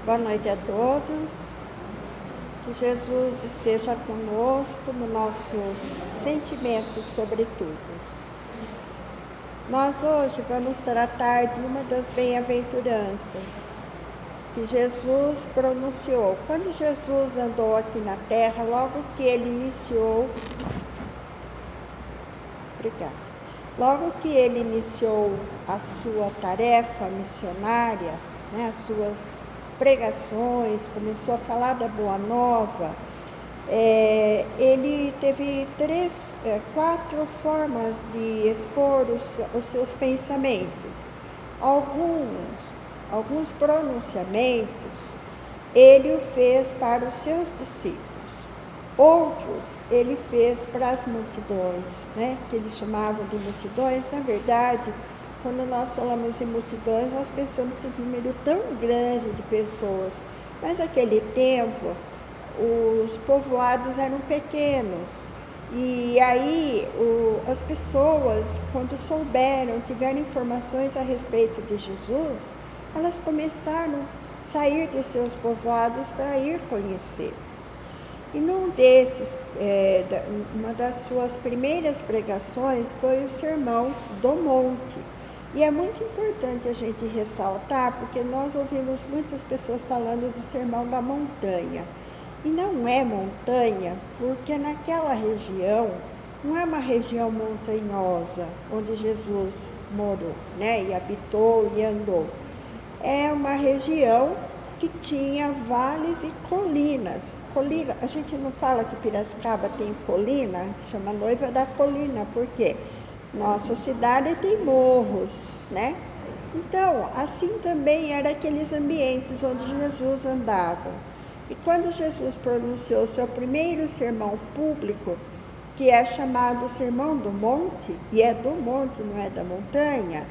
Boa noite a todos. Que Jesus esteja conosco nos nossos sentimentos, sobretudo. Nós hoje vamos tratar de uma das bem-aventuranças que Jesus pronunciou. Quando Jesus andou aqui na terra, logo que ele iniciou... Logo que ele iniciou a sua tarefa missionária, as suas pregações, começou a falar da Boa Nova, ele teve quatro formas de expor os seus pensamentos. Alguns pronunciamentos ele o fez para os seus discípulos. Outros ele fez para as multidões, que ele chamava de multidões. Na verdade, quando nós falamos em multidões, nós pensamos em um número tão grande de pessoas. Mas naquele tempo, os povoados eram pequenos. E aí, as pessoas, quando tiveram informações a respeito de Jesus, elas começaram a sair dos seus povoados para ir conhecer. E uma das suas primeiras pregações foi o Sermão do Monte. E é muito importante a gente ressaltar, porque nós ouvimos muitas pessoas falando do Sermão da Montanha. E não é montanha, porque naquela região, não é uma região montanhosa, onde Jesus morou, e habitou e andou. É uma região que tinha vales e colinas. A gente não fala que Piracicaba tem colina, chama Noiva da Colina, porque nossa cidade tem morros, Então, assim também eram aqueles ambientes onde Jesus andava. E quando Jesus pronunciou o seu primeiro sermão público, que é chamado Sermão do Monte, e é do monte, não é da montanha,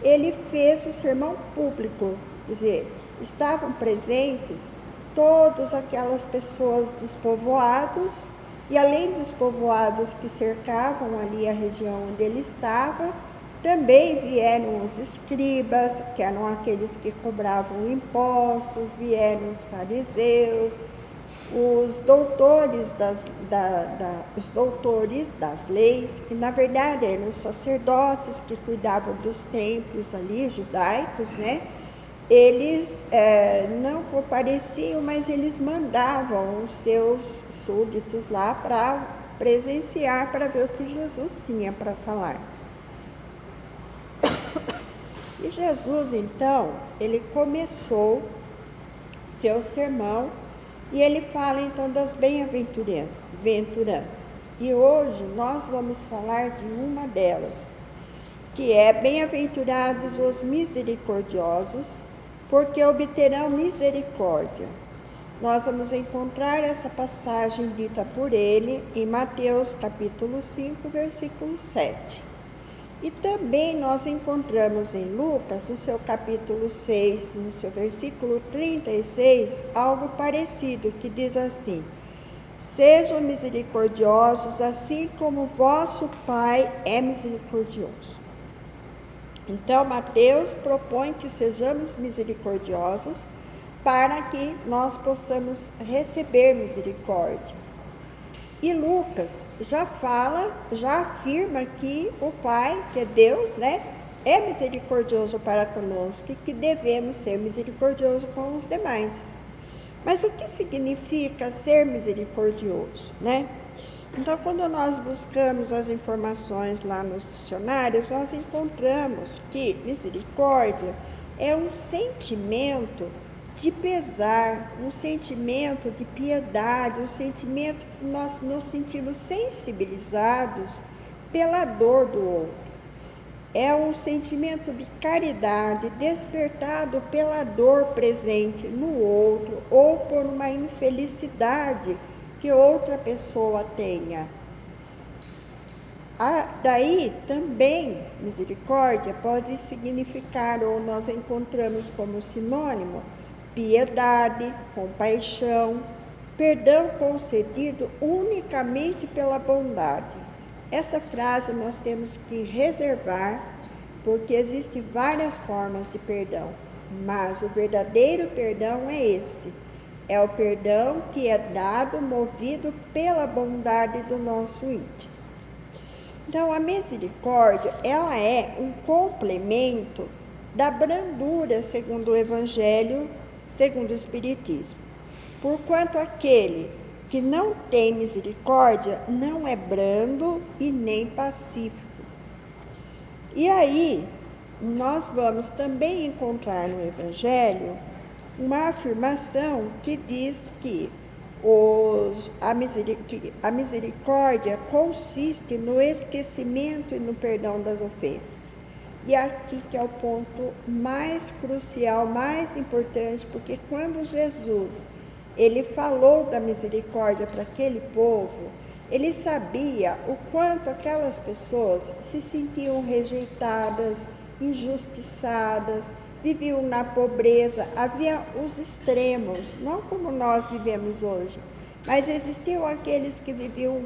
ele fez o sermão público, quer dizer, estavam presentes todas aquelas pessoas dos povoados, e além dos povoados que cercavam ali a região onde ele estava, também vieram os escribas, que eram aqueles que cobravam impostos, vieram os fariseus, os doutores das leis, que na verdade eram os sacerdotes que cuidavam dos templos ali, judaicos, Eles não compareciam, mas eles mandavam os seus súditos lá para presenciar, para ver o que Jesus tinha para falar. E Jesus, então, ele começou seu sermão e ele fala, então, das bem-aventuranças. E hoje nós vamos falar de uma delas, que é: bem-aventurados os misericordiosos, porque obterão misericórdia. Nós vamos encontrar essa passagem dita por ele em Mateus capítulo 5, versículo 7. E também nós encontramos em Lucas, no seu capítulo 6, no seu versículo 36, algo parecido, que diz assim: sejam misericordiosos, assim como vosso Pai é misericordioso. Então, Mateus propõe que sejamos misericordiosos para que nós possamos receber misericórdia. E Lucas já afirma que o Pai, que é Deus, é misericordioso para conosco e que devemos ser misericordiosos com os demais. Mas o que significa ser misericordioso, Então, quando nós buscamos as informações lá nos dicionários, nós encontramos que misericórdia é um sentimento de pesar, um sentimento de piedade, um sentimento que nós nos sentimos sensibilizados pela dor do outro. É um sentimento de caridade despertado pela dor presente no outro ou por uma infelicidade que outra pessoa tenha. Daí também misericórdia pode significar, ou nós encontramos como sinônimo, piedade, compaixão, perdão concedido unicamente pela bondade. Essa frase nós temos que reservar, porque existem várias formas de perdão. Mas o verdadeiro perdão é esse. É o perdão que é dado movido pela bondade do nosso íntimo. Então, a misericórdia, ela é um complemento da brandura, segundo o Evangelho, segundo o Espiritismo. Porquanto aquele que não tem misericórdia não é brando e nem pacífico. E aí, nós vamos também encontrar no Evangelho uma afirmação que diz que a misericórdia consiste no esquecimento e no perdão das ofensas. E aqui que é o ponto mais crucial, mais importante, porque quando Jesus, ele falou da misericórdia para aquele povo, ele sabia o quanto aquelas pessoas se sentiam rejeitadas, injustiçadas, viviam na pobreza. Havia os extremos, não como nós vivemos hoje, mas existiam aqueles que viviam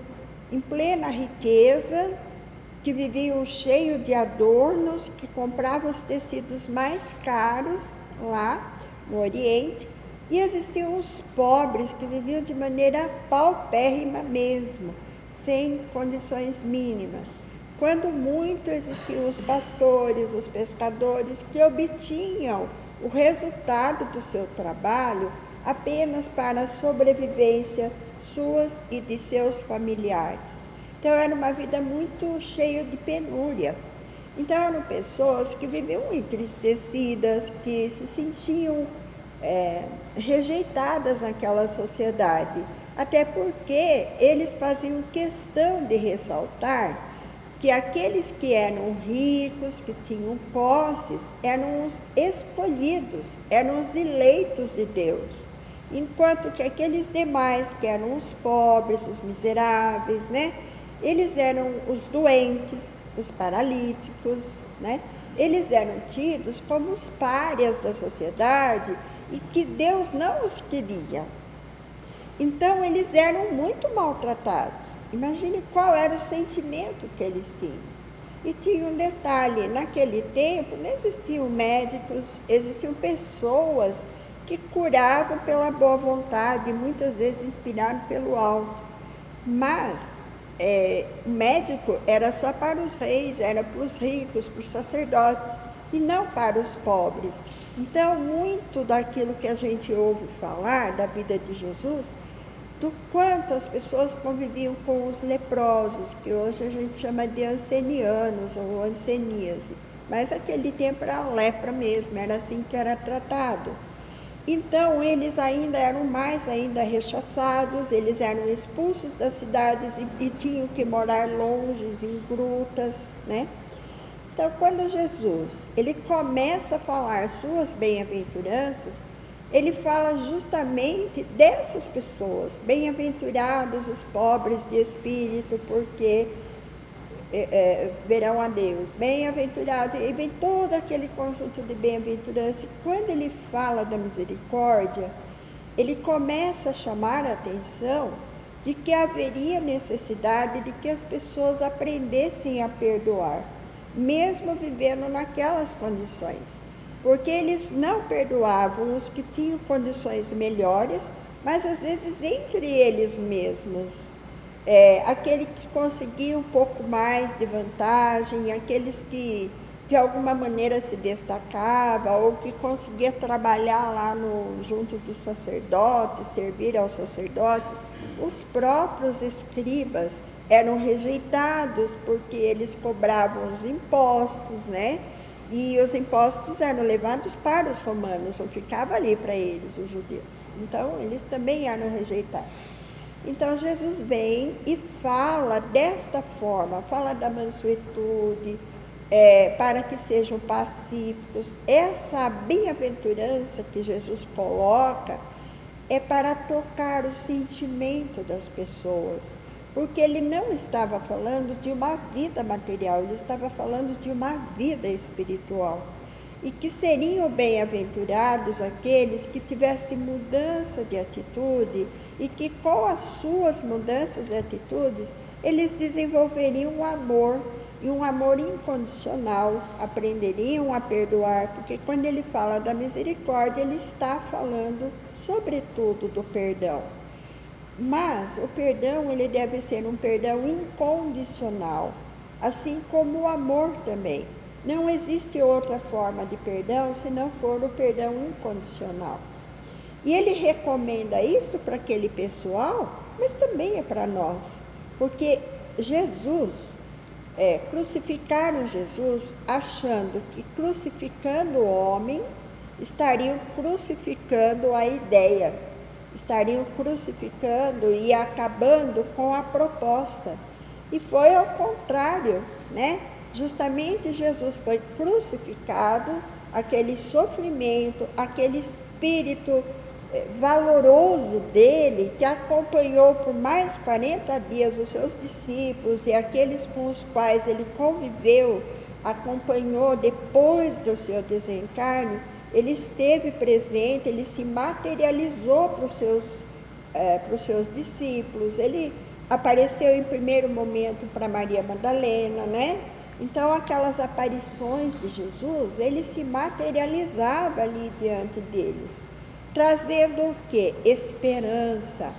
em plena riqueza, que viviam cheio de adornos, que compravam os tecidos mais caros lá no Oriente, e existiam os pobres que viviam de maneira paupérrima mesmo, sem condições mínimas. Quando muito existiam os pastores, os pescadores, que obtinham o resultado do seu trabalho apenas para a sobrevivência suas e de seus familiares. Então era uma vida muito cheia de penúria. Então eram pessoas que viviam entristecidas, que se sentiam rejeitadas naquela sociedade, até porque eles faziam questão de ressaltar que aqueles que eram ricos, que tinham posses, eram os escolhidos, eram os eleitos de Deus, enquanto que aqueles demais, que eram os pobres, os miseráveis, né? Eles eram os doentes, os paralíticos, né? Eles eram tidos como os párias da sociedade e que Deus não os queria. Então, eles eram muito maltratados. Imagine qual era o sentimento que eles tinham. E tinha um detalhe, naquele tempo não existiam médicos, existiam pessoas que curavam pela boa vontade, muitas vezes inspirados pelo alto. Mas o médico era só para os reis, era para os ricos, para os sacerdotes, e não para os pobres. Então, muito daquilo que a gente ouve falar da vida de Jesus, do quanto as pessoas conviviam com os leprosos, que hoje a gente chama de ancenianos ou anceníase, mas naquele tempo era lepra mesmo, era assim que era tratado. Então, eles ainda eram mais ainda rechaçados, eles eram expulsos das cidades e tinham que morar longe, em grutas, né? Então, quando Jesus, ele começa a falar suas bem-aventuranças, ele fala justamente dessas pessoas, bem-aventurados os pobres de espírito, porque verão a Deus, bem-aventurados, e vem todo aquele conjunto de bem-aventurança. E quando ele fala da misericórdia, ele começa a chamar a atenção de que haveria necessidade de que as pessoas aprendessem a perdoar, mesmo vivendo naquelas condições, porque eles não perdoavam os que tinham condições melhores, mas às vezes entre eles mesmos. Aquele que conseguia um pouco mais de vantagem, aqueles que de alguma maneira se destacava ou que conseguia trabalhar lá junto dos sacerdotes, servir aos sacerdotes, os próprios escribas eram rejeitados porque eles cobravam os impostos, né? E os impostos eram levados para os romanos, não ficava ali para eles, os judeus. Então, eles também eram rejeitados. Então, Jesus vem e fala desta forma, fala da mansuetude, para que sejam pacíficos. Essa bem-aventurança que Jesus coloca é para tocar o sentimento das pessoas, porque ele não estava falando de uma vida material, ele estava falando de uma vida espiritual. E que seriam bem-aventurados aqueles que tivessem mudança de atitude e que com as suas mudanças de atitudes, eles desenvolveriam o amor, e um amor incondicional, aprenderiam a perdoar, porque quando ele fala da misericórdia, ele está falando sobretudo do perdão. Mas o perdão, ele deve ser um perdão incondicional, assim como o amor também. Não existe outra forma de perdão se não for o perdão incondicional. E ele recomenda isso para aquele pessoal, mas também é para nós, porque crucificaram Jesus achando que crucificando o homem, estariam crucificando a ideia, estariam crucificando e acabando com a proposta. E foi ao contrário, né? Justamente Jesus foi crucificado, aquele sofrimento, aquele espírito valoroso dele, que acompanhou por mais 40 dias os seus discípulos e aqueles com os quais ele conviveu, acompanhou depois do seu desencarne, ele esteve presente, ele se materializou para os seus discípulos, ele apareceu em primeiro momento para Maria Madalena, né? Então, aquelas aparições de Jesus, ele se materializava ali diante deles, trazendo o quê? Esperança,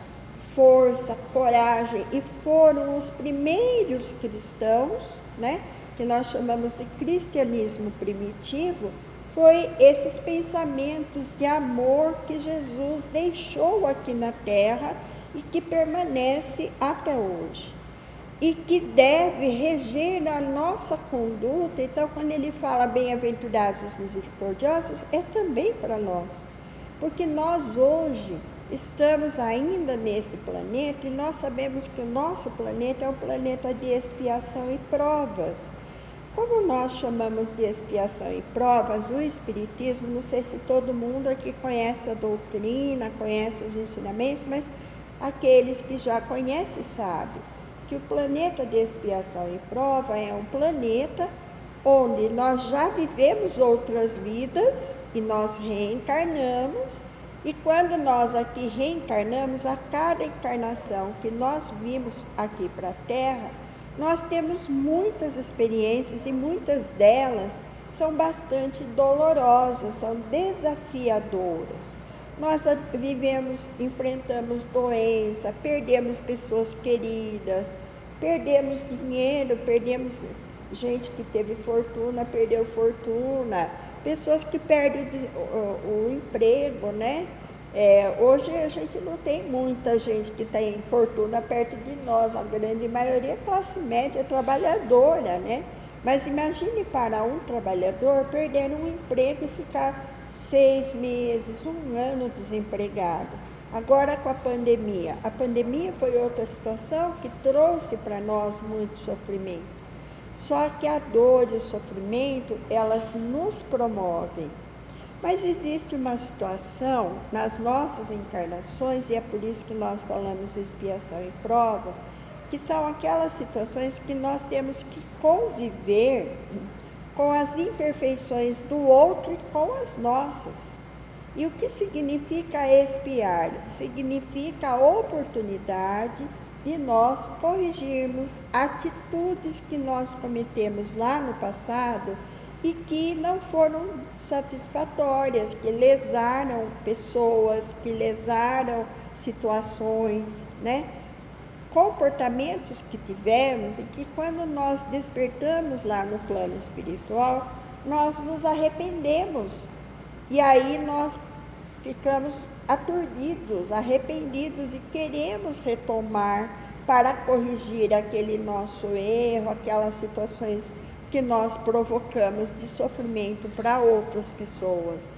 força, coragem, e foram os primeiros cristãos, né? Que nós chamamos de cristianismo primitivo, foi esses pensamentos de amor que Jesus deixou aqui na terra e que permanece até hoje, e que deve reger a nossa conduta. Então, quando ele fala bem-aventurados os misericordiosos, é também para nós, porque nós hoje estamos ainda nesse planeta e nós sabemos que o nosso planeta é um planeta de expiação e provas. Como nós chamamos de expiação e provas, o Espiritismo, não sei se todo mundo aqui conhece a doutrina, conhece os ensinamentos, mas aqueles que já conhecem sabem que o planeta de expiação e prova é um planeta onde nós já vivemos outras vidas e nós reencarnamos, e quando nós aqui reencarnamos, a cada encarnação que nós vimos aqui para a Terra, nós temos muitas experiências e muitas delas são bastante dolorosas, são desafiadoras. Nós enfrentamos doença, perdemos pessoas queridas, perdemos dinheiro, perdemos gente que teve fortuna, perdeu fortuna, pessoas que perdem o emprego, né? Hoje a gente não tem muita gente que tem fortuna perto de nós, a grande maioria é classe média trabalhadora, né? Mas imagine para um trabalhador perder um emprego e ficar 6 meses, 1 ano desempregado. Agora com a pandemia foi outra situação que trouxe para nós muito sofrimento. Só que a dor e o sofrimento, elas nos promovem. Mas existe uma situação nas nossas encarnações, e é por isso que nós falamos expiação e prova, que são aquelas situações que nós temos que conviver com as imperfeições do outro e com as nossas. E o que significa expiar? Significa a oportunidade de nós corrigirmos atitudes que nós cometemos lá no passado e que não foram satisfatórias, que lesaram pessoas, que lesaram situações, né? Comportamentos que tivemos e que quando nós despertamos lá no plano espiritual, nós nos arrependemos. E aí nós ficamos aturdidos, arrependidos e queremos retomar para corrigir aquele nosso erro, aquelas situações que nós provocamos de sofrimento para outras pessoas.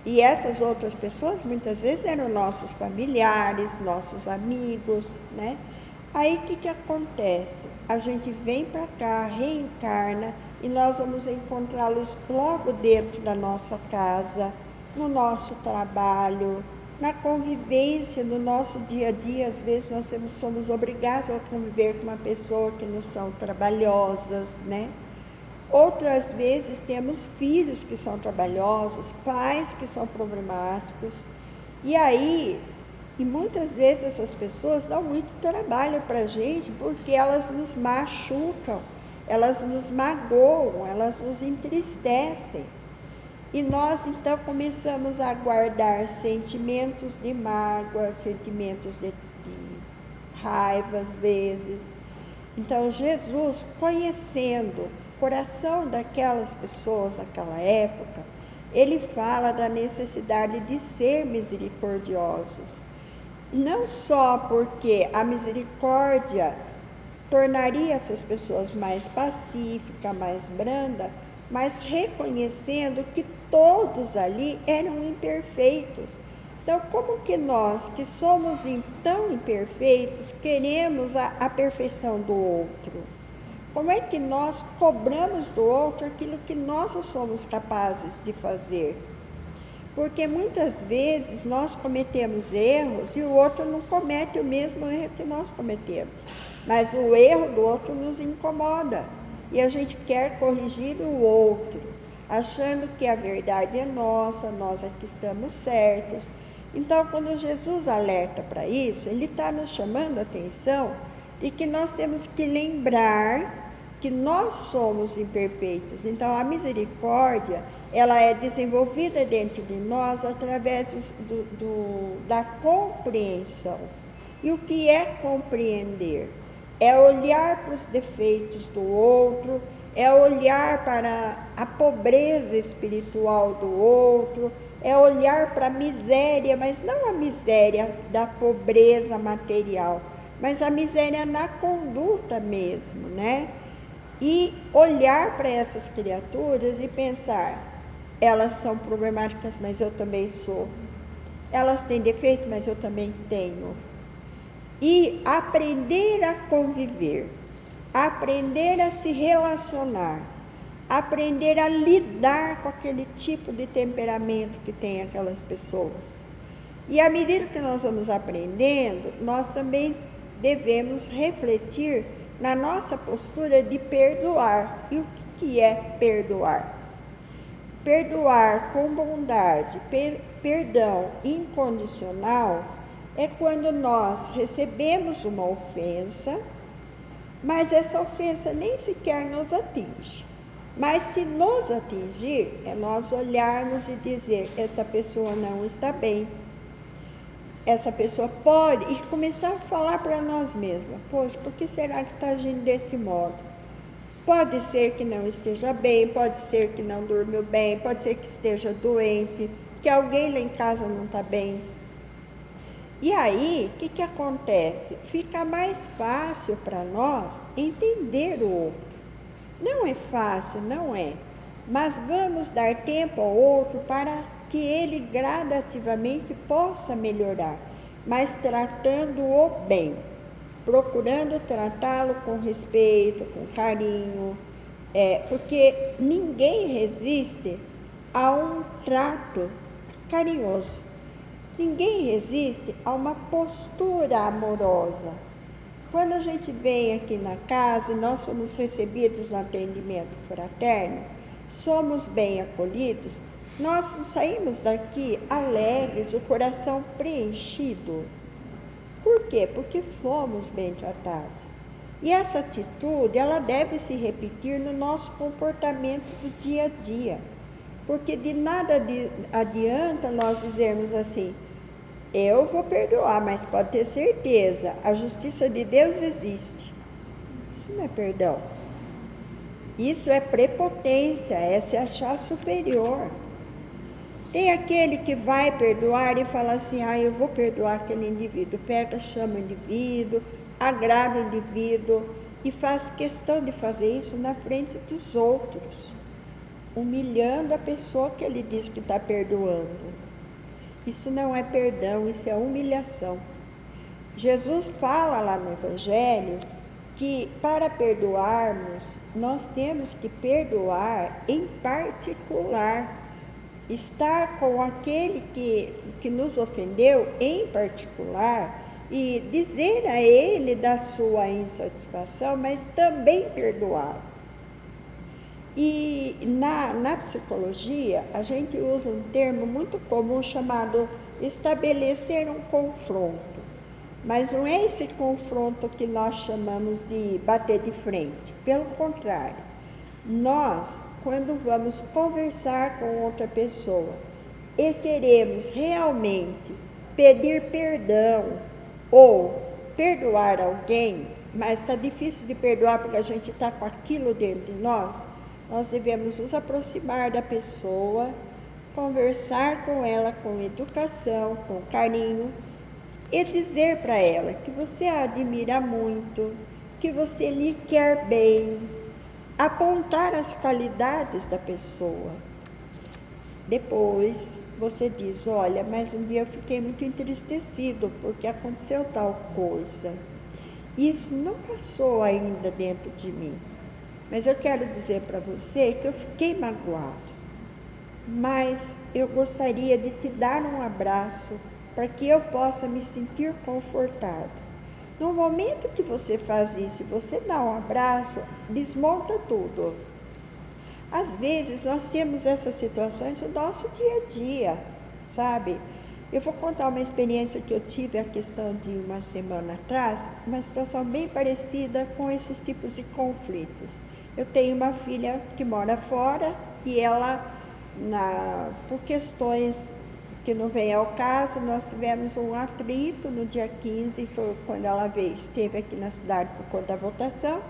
E essas outras pessoas muitas vezes eram nossos familiares, nossos amigos, né? Aí o que acontece? A gente vem para cá, reencarna e nós vamos encontrá-los logo dentro da nossa casa, no nosso trabalho, na convivência, no nosso dia a dia. Às vezes nós somos obrigados a conviver com uma pessoa que não são trabalhosas, né? Outras vezes temos filhos que são trabalhosos, pais que são problemáticos. E muitas vezes essas pessoas dão muito trabalho para a gente porque elas nos machucam. elas nos magoam, elas nos entristecem. E nós então começamos a guardar sentimentos de mágoa, sentimentos de raiva às vezes. Então Jesus, conhecendo o coração daquelas pessoas naquela época, ele fala da necessidade de ser misericordiosos. Não só porque a misericórdia tornaria essas pessoas mais pacíficas, mais brandas, mas reconhecendo que todos ali eram imperfeitos. Então, como que nós, que somos tão imperfeitos, queremos a perfeição do outro? Como é que nós cobramos do outro aquilo que nós não somos capazes de fazer? Porque muitas vezes nós cometemos erros e o outro não comete o mesmo erro que nós cometemos. Mas o erro do outro nos incomoda e a gente quer corrigir o outro, achando que a verdade é nossa, nós é que estamos certos. Então, quando Jesus alerta para isso, ele está nos chamando a atenção de que nós temos que lembrar que nós somos imperfeitos. Então, a misericórdia, ela é desenvolvida dentro de nós através da compreensão. E o que é compreender? É olhar para os defeitos do outro, é olhar para a pobreza espiritual do outro, é olhar para a miséria, mas não a miséria da pobreza material, mas a miséria na conduta mesmo, né? E olhar para essas criaturas e pensar, elas são problemáticas, mas eu também sou. Elas têm defeito, mas eu também tenho. E aprender a conviver, aprender a se relacionar, aprender a lidar com aquele tipo de temperamento que tem aquelas pessoas. E à medida que nós vamos aprendendo, nós também devemos refletir na nossa postura de perdoar. E o que é perdoar? Perdoar com bondade, perdão incondicional, é quando nós recebemos uma ofensa, mas essa ofensa nem sequer nos atinge. Mas se nos atingir, é nós olharmos e dizer, essa pessoa não está bem. Essa pessoa pode, e começar a falar para nós mesmos, poxa, por que será que está agindo desse modo? Pode ser que não esteja bem, pode ser que não dormiu bem, pode ser que esteja doente, que alguém lá em casa não está bem. E aí, o que acontece? Fica mais fácil para nós entender o outro. Não é fácil, não é, mas vamos dar tempo ao outro para que ele gradativamente possa melhorar, mas tratando-o bem, procurando tratá-lo com respeito, com carinho, porque ninguém resiste a um trato carinhoso, ninguém resiste a uma postura amorosa. Quando a gente vem aqui na casa e nós somos recebidos no atendimento fraterno, somos bem acolhidos, nós saímos daqui alegres, o coração preenchido. Por quê? Porque fomos bem tratados. E essa atitude, ela deve se repetir no nosso comportamento do dia a dia. Porque de nada adianta nós dizermos assim, eu vou perdoar, mas pode ter certeza, a justiça de Deus existe. Isso não é perdão. Isso é prepotência, é se achar superior. Tem aquele que vai perdoar e fala assim, eu vou perdoar aquele indivíduo. Pega, chama o indivíduo, agrada o indivíduo e faz questão de fazer isso na frente dos outros, humilhando a pessoa que ele diz que está perdoando. Isso não é perdão, isso é humilhação. Jesus fala lá no Evangelho que para perdoarmos, nós temos que perdoar em particular. Estar com aquele que nos ofendeu em particular e dizer a ele da sua insatisfação, mas também perdoá-lo. E na psicologia, a gente usa um termo muito comum chamado estabelecer um confronto. Mas não é esse confronto que nós chamamos de bater de frente. Pelo contrário, nós, quando vamos conversar com outra pessoa e queremos realmente pedir perdão ou perdoar alguém, mas está difícil de perdoar porque a gente está com aquilo dentro de nós devemos nos aproximar da pessoa, conversar com ela com educação, com carinho, e dizer para ela que você a admira muito, que você lhe quer bem, apontar as qualidades da pessoa. Depois você diz, olha, mas um dia eu fiquei muito entristecido porque aconteceu tal coisa. Isso não passou ainda dentro de mim, mas eu quero dizer para você que eu fiquei magoado, mas eu gostaria de te dar um abraço para que eu possa me sentir confortado. No momento que você faz isso e você dá um abraço, desmonta tudo. Às vezes nós temos essas situações no nosso dia a dia, sabe? Eu vou contar uma experiência que eu tive a questão de uma semana atrás, uma situação bem parecida com esses tipos de conflitos. Eu tenho uma filha que mora fora e ela, por questões que não vem ao caso, nós tivemos um atrito no dia 15, foi quando ela esteve aqui na cidade por conta da votação,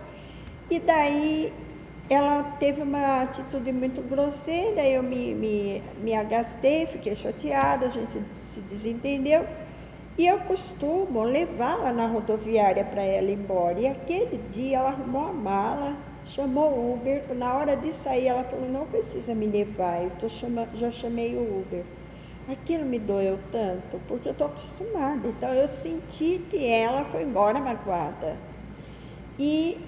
e daí ela teve uma atitude muito grosseira, eu me agastei, fiquei chateada, a gente se desentendeu, e eu costumo levá-la na rodoviária para ela ir embora, e aquele dia ela arrumou a mala, chamou o Uber, na hora de sair ela falou, não precisa me levar, já chamei o Uber. Aquilo me doeu tanto, porque eu estou acostumada. Então, eu senti que ela foi embora magoada. E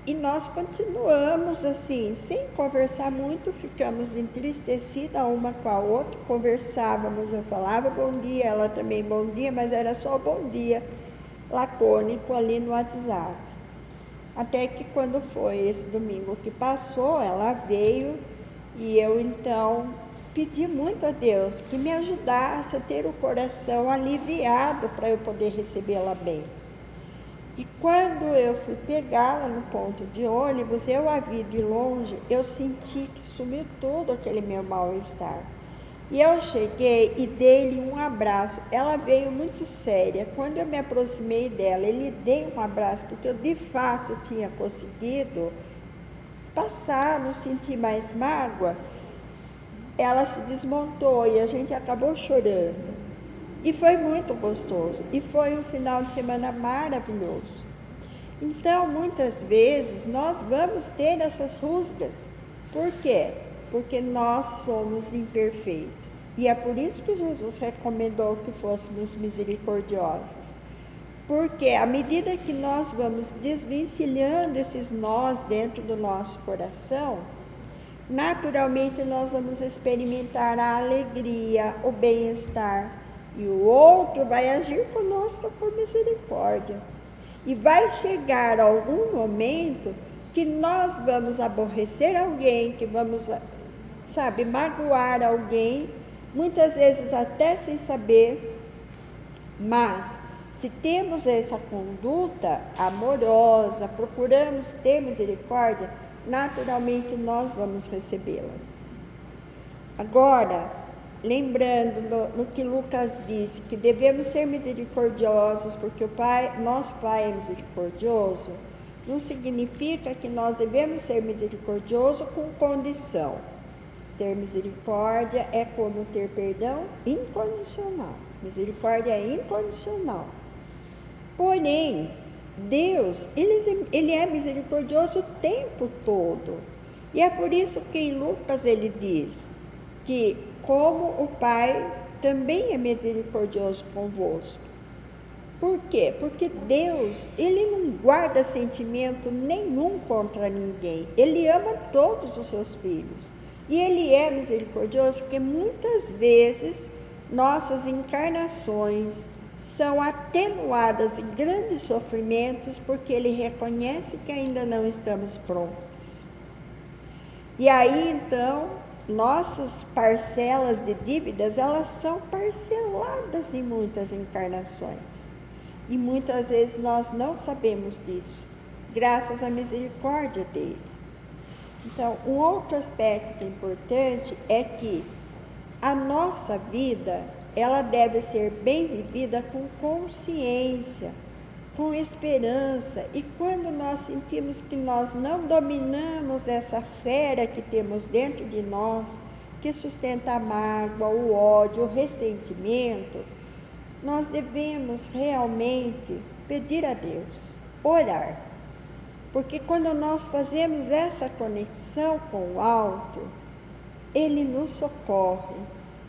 nós continuamos assim, sem conversar muito, ficamos entristecidas uma com a outra, conversávamos, eu falava bom dia, ela também bom dia, mas era só bom dia, lacônico ali no WhatsApp. Até que quando foi esse domingo que passou, ela veio e eu então pedi muito a Deus que me ajudasse a ter o coração aliviado para eu poder recebê-la bem. E quando eu fui pegá-la no ponto de ônibus, eu a vi de longe, eu senti que sumiu todo aquele meu mal-estar. E eu cheguei e dei-lhe um abraço. Ela veio muito séria. Quando eu me aproximei dela, eu lhe dei um abraço, porque eu de fato tinha conseguido passar, não senti mais mágoa. Ela se desmontou e a gente acabou chorando. E foi muito gostoso. E foi um final de semana maravilhoso. Então, muitas vezes, nós vamos ter essas rusgas. Por quê? Porque nós somos imperfeitos. E é por isso que Jesus recomendou que fôssemos misericordiosos. Porque à medida que nós vamos desvencilhando esses nós dentro do nosso coração, naturalmente nós vamos experimentar a alegria, o bem-estar, e o outro vai agir conosco por misericórdia. E vai chegar algum momento que nós vamos aborrecer alguém, que vamos, magoar alguém, muitas vezes até sem saber, mas se temos essa conduta amorosa, procuramos ter misericórdia, naturalmente nós vamos recebê-la. Agora, lembrando no que Lucas disse, que devemos ser misericordiosos, porque nosso Pai é misericordioso, não significa que nós devemos ser misericordiosos com condição. Ter misericórdia é como ter perdão incondicional. Misericórdia é incondicional. Porém, Deus, ele é misericordioso o tempo todo. E é por isso que em Lucas ele diz que como o Pai também é misericordioso convosco. Por quê? Porque Deus, ele não guarda sentimento nenhum contra ninguém. Ele ama todos os seus filhos. E ele é misericordioso porque muitas vezes nossas encarnações são atenuadas em grandes sofrimentos porque ele reconhece que ainda não estamos prontos. E aí, então, nossas parcelas de dívidas, elas são parceladas em muitas encarnações. E muitas vezes nós não sabemos disso, graças à misericórdia dele. Então, um outro aspecto importante é que a nossa vida, ela deve ser bem vivida com consciência, com esperança. E quando nós sentimos que nós não dominamos essa fera que temos dentro de nós, que sustenta a mágoa, o ódio, o ressentimento, nós devemos realmente pedir a Deus, orar. Porque quando nós fazemos essa conexão com o alto, Ele nos socorre,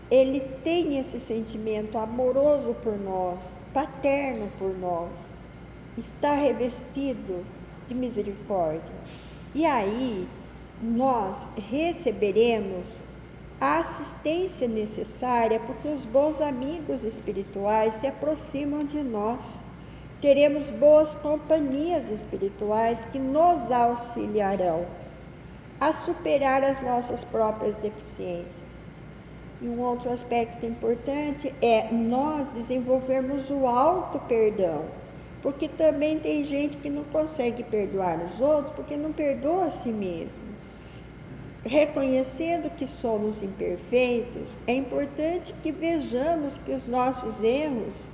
Ele tem esse sentimento amoroso por nós, paterno por nós, está revestido de misericórdia. E aí nós receberemos a assistência necessária, porque os bons amigos espirituais se aproximam de nós. Teremos boas companhias espirituais que nos auxiliarão a superar as nossas próprias deficiências. E um outro aspecto importante é nós desenvolvermos o auto-perdão, porque também tem gente que não consegue perdoar os outros porque não perdoa a si mesmo. Reconhecendo que somos imperfeitos, é importante que vejamos que os nossos erros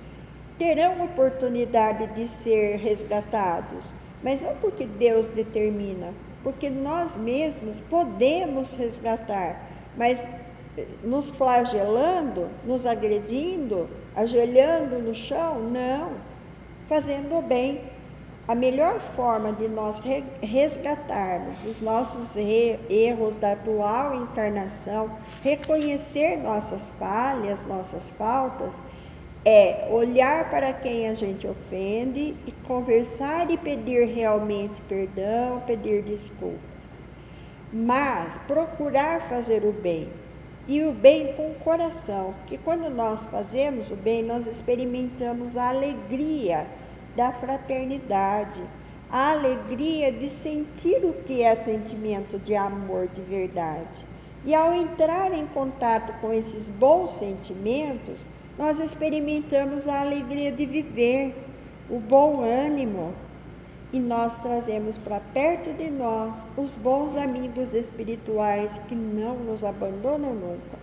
terão oportunidade de ser resgatados, mas não porque Deus determina, porque nós mesmos podemos resgatar, mas nos flagelando, nos agredindo, ajoelhando no chão, não, fazendo o bem. A melhor forma de nós resgatarmos os nossos erros da atual encarnação, reconhecer nossas falhas, nossas faltas, é olhar para quem a gente ofende e conversar e pedir realmente perdão, pedir desculpas. Mas procurar fazer o bem, e o bem com o coração, porque quando nós fazemos o bem, nós experimentamos a alegria da fraternidade, a alegria de sentir o que é sentimento de amor de verdade. E ao entrar em contato com esses bons sentimentos, nós experimentamos a alegria de viver, o bom ânimo, e nós trazemos para perto de nós os bons amigos espirituais que não nos abandonam nunca,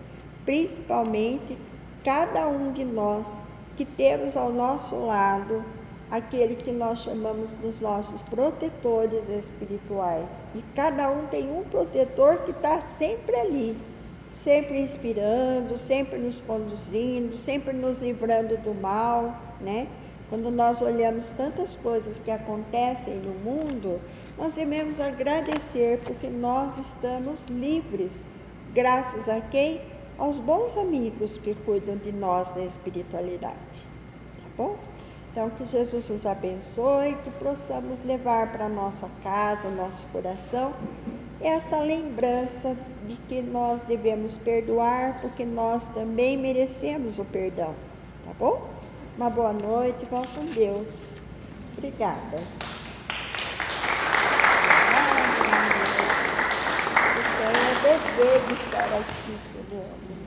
principalmente cada um de nós que temos ao nosso lado aquele que nós chamamos dos nossos protetores espirituais. E cada um tem um protetor que está sempre ali, sempre inspirando, sempre nos conduzindo, sempre nos livrando do mal, né? Quando nós olhamos tantas coisas que acontecem no mundo, nós devemos agradecer porque nós estamos livres, graças a quem? Aos bons amigos que cuidam de nós na espiritualidade, tá bom? Então, que Jesus nos abençoe, que possamos levar para a nossa casa, nosso coração, essa lembrança de que nós devemos perdoar, porque nós também merecemos o perdão, tá bom? Uma boa noite, vão com Deus. Obrigada. Eu tenho o dever de estar aqui, Senhor.